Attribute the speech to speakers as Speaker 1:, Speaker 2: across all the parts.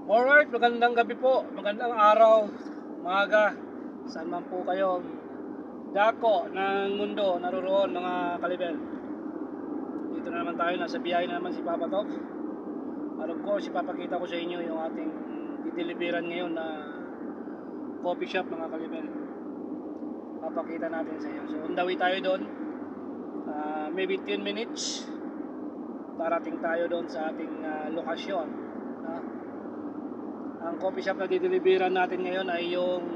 Speaker 1: Alright, magandang gabi po, magandang araw, umaga, saan man po kayo dako ng mundo naroroon mga kalibel. Dito na naman tayo, nasa biyahe na naman si Papa Top. Of course, ipapakita ko sa inyo yung ating dideliveran ngayon na coffee shop mga kalibel. Papakita natin sa inyo. So on the way tayo doon, maybe 10 minutes parating tayo doon sa ating lokasyon. Ang coffee shop na dideliveran natin ngayon ay yung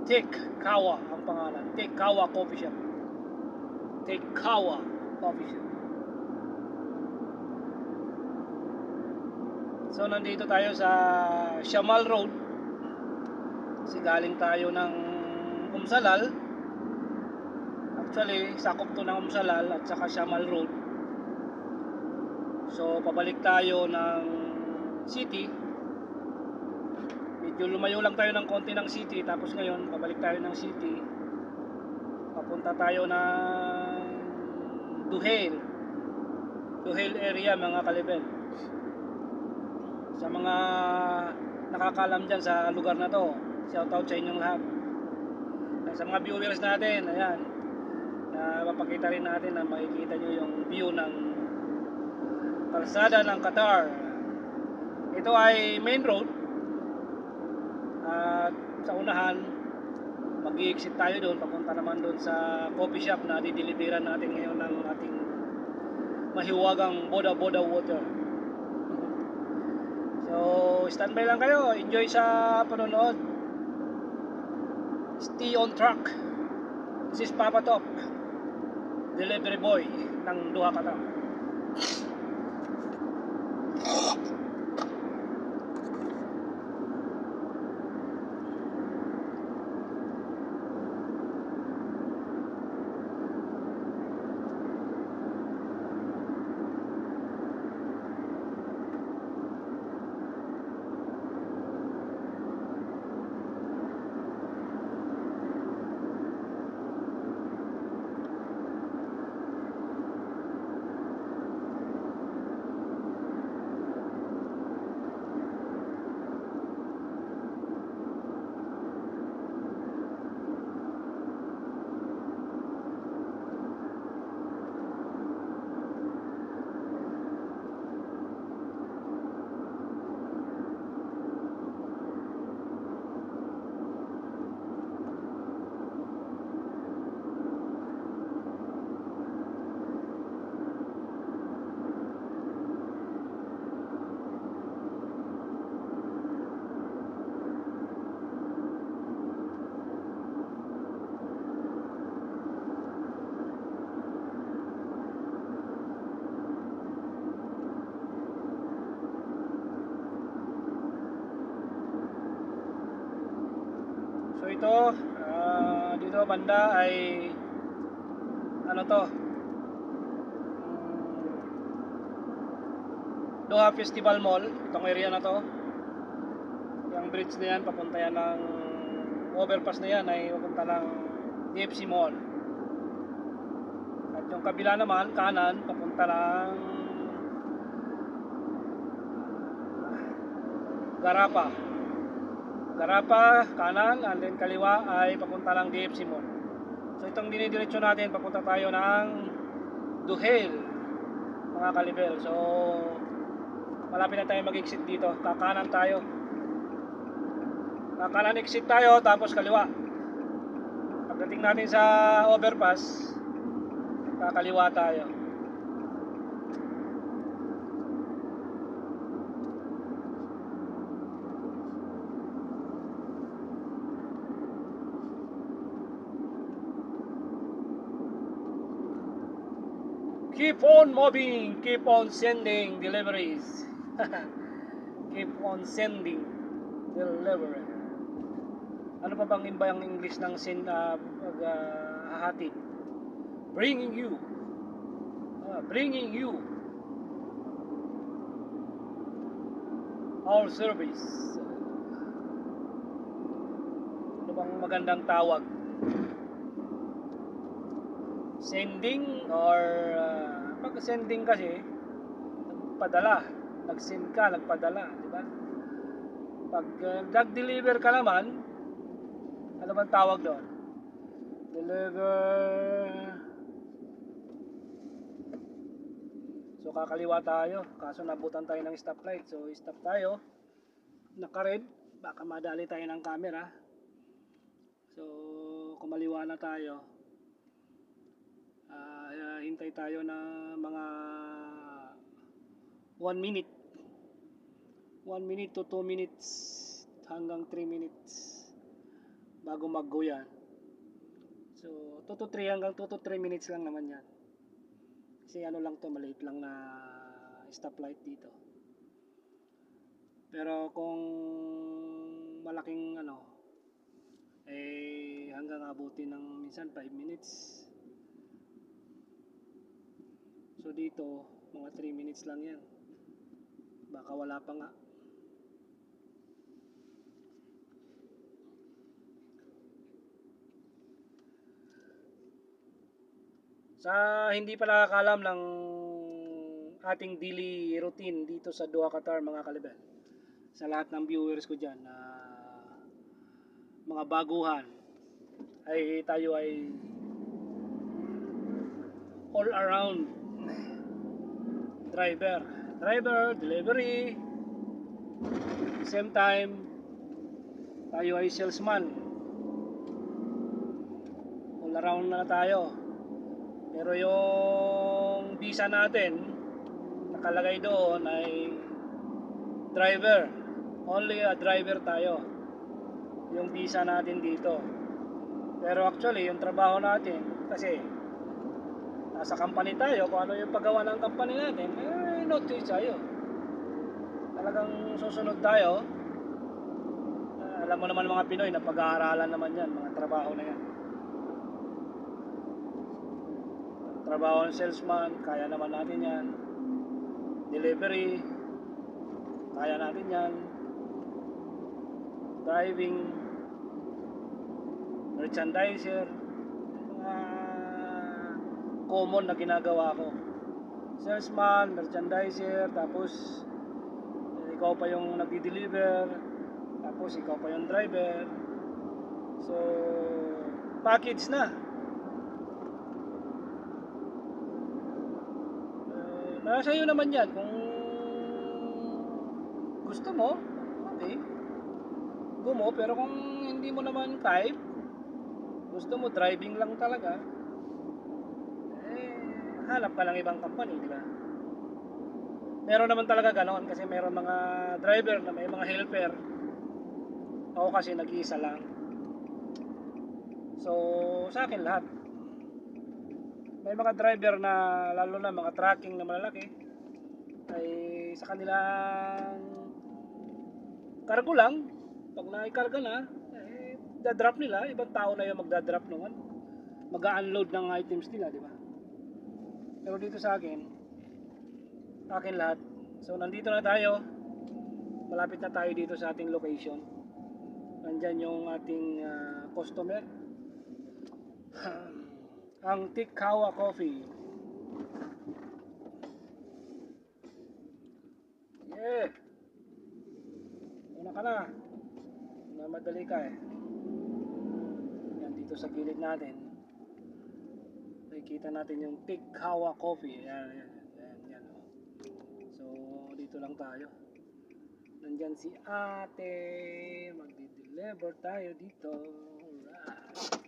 Speaker 1: Tekkawa ang pangalan. Tekkawa Coffee Shop. Tekkawa Coffee Shop. So nandito tayo sa Shamal Road. Kasi galing tayo ng Umsalal. Actually, sakop to ng Umsalal at saka Shamal Road. So pabalik tayo ng city. Medyo lumayo lang tayo ng konti ng city, tapos ngayon pabalik tayo ng city, papunta tayo ng Duhail area mga kalibel. Sa mga nakakalam dyan sa lugar na to, shout out sa inyong lahat. Sa mga viewers natin, ayan, mapakita rin natin na makikita nyo yung view ng kalsada ng Qatar. Ito ay main road. At sa unahan, mag-i-exit tayo doon, papunta naman doon sa coffee shop na dideliveran natin ngayon ng ating mahiwagang Boda Boda water. So, standby lang kayo, enjoy sa panonood. Stay on track. This is Papa Top, delivery boy ng Doha, Qatar. So ito, dito banda ay ano to, Doha Festival Mall. Itong area na to, yung bridge na yan, papunta yan ng overpass na yan ay papunta ng DFC Mall. At yung kabila naman, kanan, papunta ng Garapa kanan, and then kaliwa ay papunta lang DFC Mall. So itong dinidiretso natin, papunta tayo ng Duhail mga kalibel. So malapit na tayo mag-exit dito. Kakanan tayo. Kakanan exit tayo, tapos kaliwa. Pagdating natin sa overpass, kakaliwa tayo. Keep on moving, keep on sending deliveries. Keep on sending delivery. Ano pa bang iba yung English ng hahatid? Bringing you our service. Ano bang magandang tawag? Sending or pag sending kasi padala, nag-send ka, nagpadala, di ba? Pag nag-deliver ka naman, ano bang tawag doon? Deliver. So kakaliwa tayo, kaso nabutan tayo ng stoplight. So stop tayo. Naka-red, baka madali tayo ng camera. So kumaliwa na tayo. Hintay tayo na mga 1 minute. 1 minute to 2 minutes hanggang 3 minutes bago mag-go yan. So 2 to 3 hanggang 2 to 3 minutes lang naman yan. Kasi ano lang to, maliit lang na stoplight dito. Pero kung malaking ano, hanggang abutin ng minsan 5 minutes. So dito, mga 3 minutes lang yan. Baka wala pa nga. Sa hindi pa nakakalam ng ating daily routine dito sa Doha, Qatar, mga kalibel, sa lahat ng viewers ko dyan na mga baguhan, ay tayo ay all around driver, delivery, same time tayo ay salesman, all around na tayo. Pero yung visa natin nakalagay doon ay driver, only a driver tayo yung visa natin dito. Pero actually yung trabaho natin, kasi nasa company tayo, kung ano yung paggawa ng company natin, no choice tayo, talagang susunod tayo. Alam mo naman mga Pinoy na pag-aaralan naman yan, mga trabaho na yan. Trabaho ng salesman, kaya naman natin yan. Delivery, kaya natin yan. Driving, merchandiser, mga common na ginagawa ko. Salesman, merchandiser, tapos ikaw pa yung nagdi-deliver, tapos ikaw pa yung driver. So package na. Nasa iyo naman yan. Kung gusto mo, okay, go mo. Pero kung hindi mo naman type, gusto mo driving lang talaga, hanap ka lang ibang company, di ba? Meron naman talaga ganon, kasi meron mga driver na may mga helper. Ako kasi nag-iisa lang. So sa akin lahat. May mga driver na, lalo na mga trucking na malalaki, ay sa kanilang cargo lang, pag naikarga na, dadrop nila, ibang tao na yung magdadrop naman, mag-unload ng items nila, di ba? Pero dito sa akin lahat. So nandito na tayo, malapit na tayo dito sa ating location. Nandyan yung ating customer. Ang Tikhawa Coffee. Yeah. Una ka na. Madali ka eh. Yan dito sa gilid natin. Nakikita natin yung Tikhawa Coffee. Yan. So dito lang tayo. Nandyan si ate. Magdi-deliver tayo dito. Alright.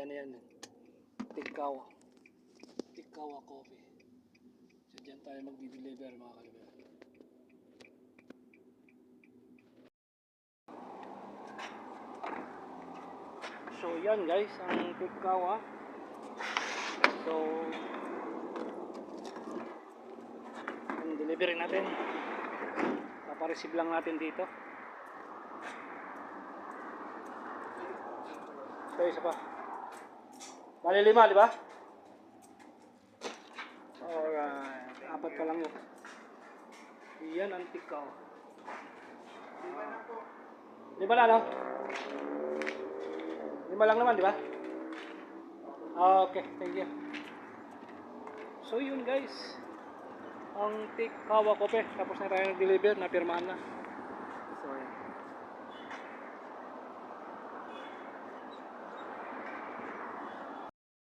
Speaker 1: Yan. Tikhawa Coffee. So dyan tayo magdi-deliver, mga kalibel. So yan guys, ang Tikhawa. So ang delivery natin, papareceive lang natin dito. So isa pa, bali 5, di ba? Alright, 4 pa lang yun. Yan ang Tikhawa. 5 na, no? 5 lang naman, di ba? Okay, thank you. So yun guys, ang take Kawa Kope, tapos na tayo nag-deliver, napirmahan na.